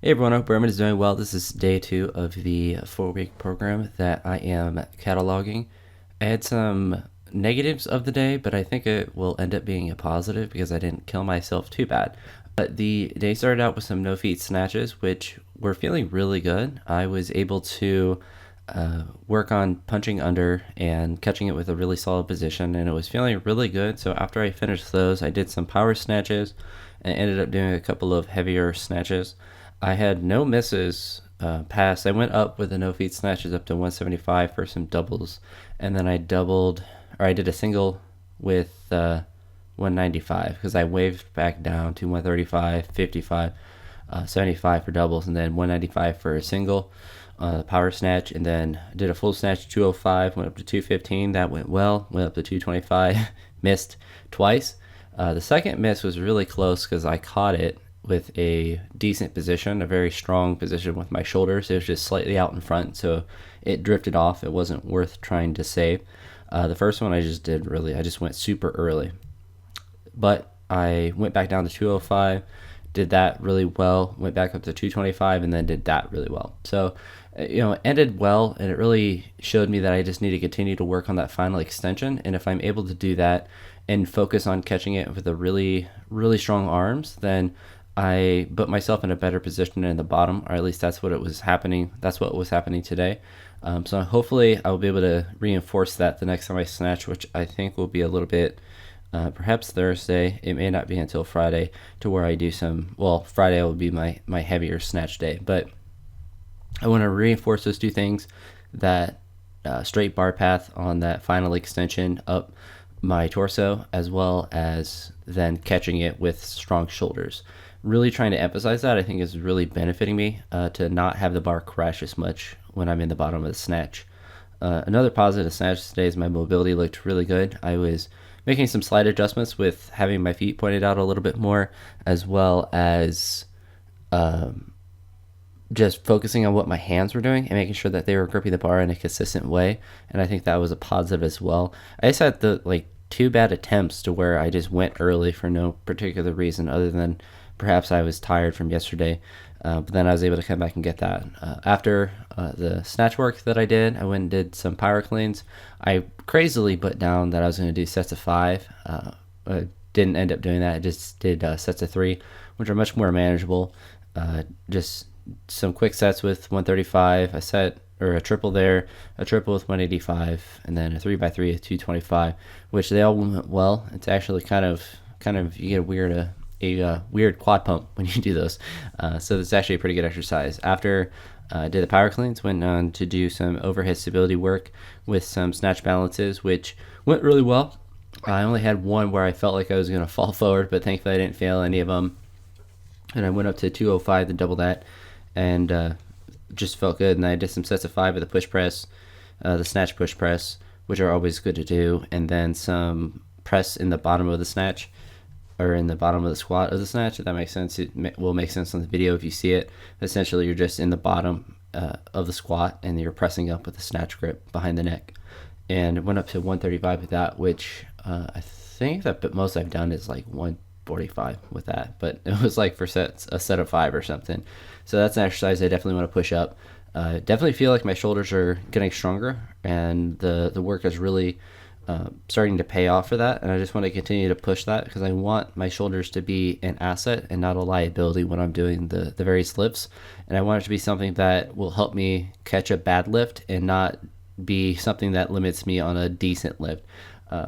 Hey everyone, I hope everyone is doing well. This is day 2 of the 4-week program that I am cataloging. I had some negatives of the day, but I think it will end up being a positive because I didn't kill myself too bad. But the day started out with some no feet snatches, which were feeling really good. I was able to work on punching under and catching it with a really solid position, and it was feeling really good. So after I finished those, I did some power snatches and ended up doing a couple of heavier snatches. I had no misses past. I went up with the no feet snatches up to 175 for some doubles, and then I did a single with 195 because I waved back down to 135, 55, 75 for doubles, and then 195 for a single power snatch, and then did a full snatch 205, went up to 215. That went well. Went up to 225, missed twice. The second miss was really close because I caught it with a decent position, a very strong position with my shoulders. It was just slightly out in front, so it drifted off. It wasn't worth trying to save. The first one I just went super early. But I went back down to 205, did that really well, went back up to 225, and then did that really well. So, it ended well, and it really showed me that I just need to continue to work on that final extension. And if I'm able to do that and focus on catching it with a really, really strong arms, then I put myself in a better position in the bottom, or at least that's what it was happening. That's what was happening today. So hopefully I will be able to reinforce that the next time I snatch, which I think will be a little bit, perhaps Thursday. It may not be until Friday to where I do some. Well, Friday will be my heavier snatch day, but I want to reinforce those two things: that straight bar path on that final extension up my torso, as well as then catching it with strong shoulders. Really trying to emphasize that, I think, is really benefiting me to not have the bar crash as much when I'm in the bottom of the snatch. Another positive snatch today is my mobility looked really good. I was making some slight adjustments with having my feet pointed out a little bit more, as well as just focusing on what my hands were doing and making sure that they were gripping the bar in a consistent way. And I think that was a positive as well. I just had two bad attempts to where I just went early for no particular reason other than perhaps I was tired from yesterday. But then I was able to come back and get that. After the snatch work that I did, I went and did some power cleans. I crazily put down that I was going to do sets of 5. I didn't end up doing that. I just did sets of 3, which are much more manageable. Just some quick sets with 135, a set or a triple there, a triple with 185, and then a 3x3 with 225, which they all went well. It's actually kind of you get a weird quad pump when you do those. So it's actually a pretty good exercise. After I did the power cleans, went on to do some overhead stability work with some snatch balances, which went really well. I only had one where I felt like I was going to fall forward, but thankfully I didn't fail any of them. And I went up to 205 to double that, and just felt good. And I did some sets of 5 with the push press, the snatch push press, which are always good to do, and then some press in the bottom of the snatch, or in the bottom of the squat of the snatch. If that makes sense, it will make sense on the video if you see it. Essentially, you're just in the bottom of the squat, and you're pressing up with the snatch grip behind the neck. And it went up to 135 with that, which I think that most I've done is like 145 with that, but it was like for a set of 5 or something. So that's an exercise I definitely want to push up. Definitely feel like my shoulders are getting stronger, and the work is really starting to pay off for that. And I just want to continue to push that because I want my shoulders to be an asset and not a liability when I'm doing the various lifts. And I want it to be something that will help me catch a bad lift and not be something that limits me on a decent lift.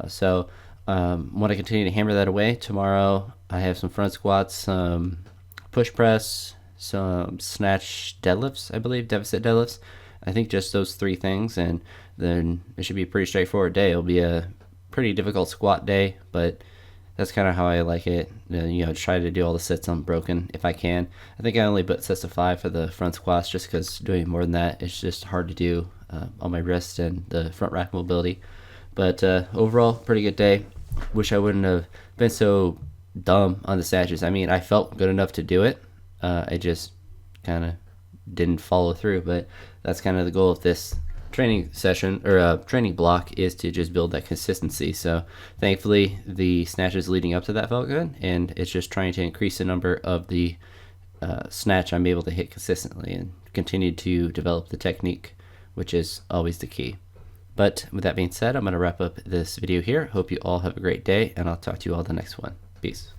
So want to continue to hammer that away. Tomorrow I have some front squats, some push press, some snatch deadlifts, I believe, deficit deadlifts. I think just those 3 things, and then it should be a pretty straightforward day. It'll be a pretty difficult squat day, but that's kind of how I like it. Try to do all the sets unbroken if I can. I think I only put sets of 5 for the front squats just because doing more than that is just hard to do on my wrist and the front rack mobility. But overall, pretty good day. Wish I wouldn't have been so dumb on the snatches. I mean, I felt good enough to do it. I just kind of didn't follow through, but that's kind of the goal of this training session or training block, is to just build that consistency. So thankfully the snatches leading up to that felt good, and it's just trying to increase the number of the snatch I'm able to hit consistently and continue to develop the technique, which is always the key. But with that being said, I'm going to wrap up this video here. Hope you all have a great day, and I'll talk to you all the next one. Peace.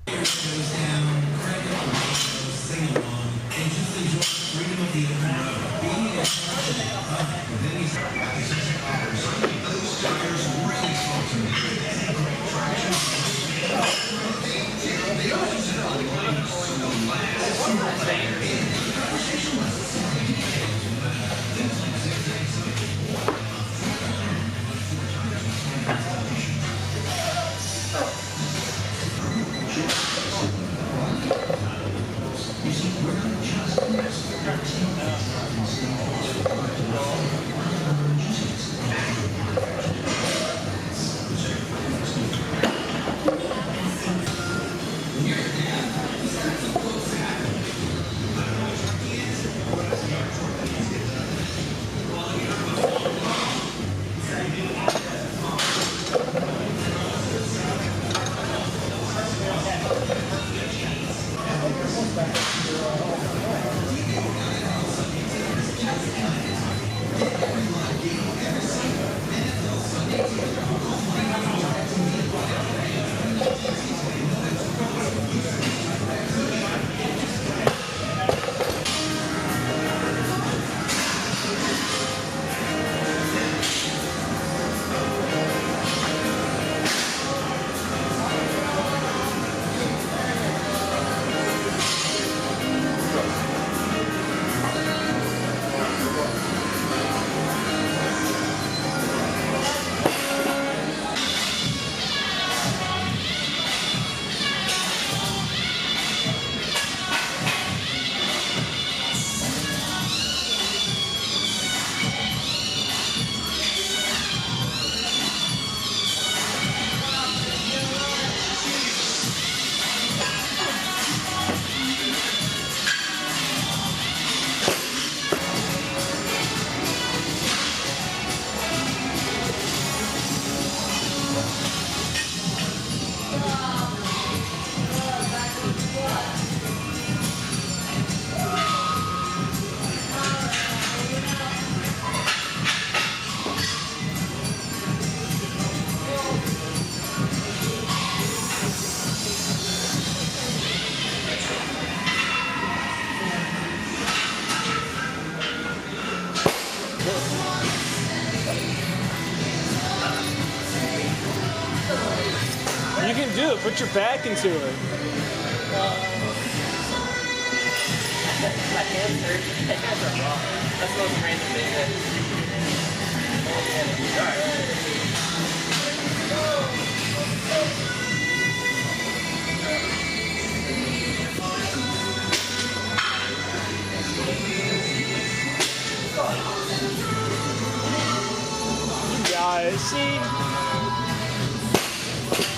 You can do it. Put your back into it. My hands hurt. My hands are raw. That's the most random thing You guys, see?